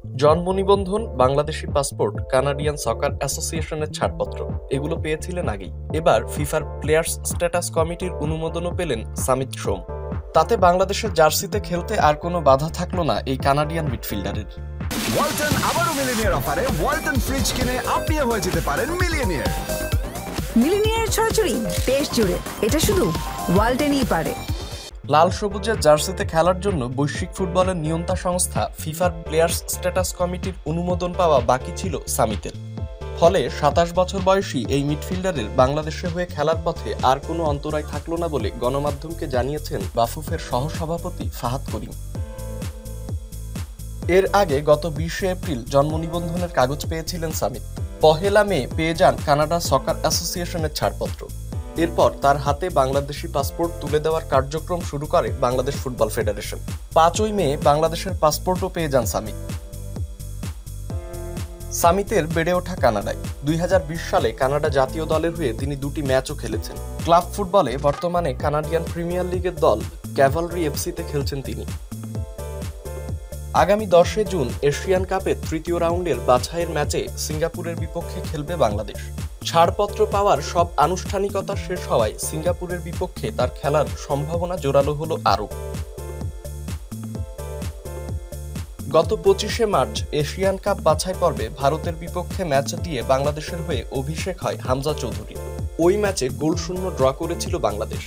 জন্ম নিবন্ধন, Bangladeshi passport, Canadian সকার অ্যাসোসিয়েশনের ছাড়পত্র এগুলো পেয়েছিলেন আগেই। এবার ফিফার প্লেয়ার্স স্ট্যাটাস কমিটির অনুমোদনও পেলেন সামিত সোম। তাতে বাংলাদেশের জার্সিতে খেলতে আর কোনো বাধা থাকলো না এই কানাডিয়ান মিডফিল্ডারের। ওয়ালটন আবারও মিলিনিয়ার অফারে ওয়ালটন ফ্রিজ কিনে আপনিও হয়ে যেতে পারেন মিলিয়নিয়ার। মিলিনিয়ার ছড়াছড়ি দেশ জুড়ে, এটা শুধু ওয়ালটেনই পারে। লাল সবুজের জার্সিতে খেলার জন্য বৈশ্বিক ফুটবলের নিয়ন্ত্রণ সংস্থা ফিফার প্লেয়ার্স স্ট্যাটাস কমিটির অনুমোদন পাওয়া বাকি ছিল সামিতের। ফলে ২৭ বছর বয়সী এই মিডফিল্ডারের বাংলাদেশে হয়ে খেলার পথে আর কোনো অন্তরায় থাকলো না বলে গণমাধ্যমকে জানিয়েছেন বাফুফের সহসভাপতি ফাহাদ করিম। এর আগে গত ২০ এপ্রিল জন্ম নিবন্ধনের কাগজ পেয়েছিলেন সামিত। ১ মে পেয়ে যান কানাডা সকার অ্যাসোসিয়েশনের ছাড়পত্র। এরপর তার হাতে বাংলাদেশি পাসপোর্ট তুলে দেওয়ার কার্যক্রম শুরু করে বাংলাদেশ ফুটবল ফেডারেশন। ৫ মে বাংলাদেশের পাসপোর্টও পেয়ে যান সামিত। সামিতের বেড়ে ওঠা কানাডায়। ২০২০ সালে কানাডা জাতীয় দলের হয়ে তিনি ২টি ম্যাচও খেলেছেন। ক্লাব ফুটবলে বর্তমানে কানাডিয়ান প্রিমিয়ার লিগের দল ক্যাভালরি এফসিতে খেলছেন তিনি। আগামী ১০ জুন এশিয়ান কাপের তৃতীয় রাউন্ডের বাছাইয়ের ম্যাচে সিঙ্গাপুরের বিপক্ষে খেলবে বাংলাদেশ। ছাড়পত্র পাওয়ার সব আনুষ্ঠানিকতা শেষ হওয়ায় সিঙ্গাপুরের বিপক্ষে তার খেলার সম্ভাবনা জোরালো হলো আরও। গত ২৫ মার্চ এশিয়ান কাপ বাছাই পর্বে ভারতের বিপক্ষে ম্যাচ দিয়ে বাংলাদেশের হয়ে অভিষেক হয় হামজা চৌধুরী। ওই ম্যাচে গোলশূন্য ড্র করেছিল বাংলাদেশ।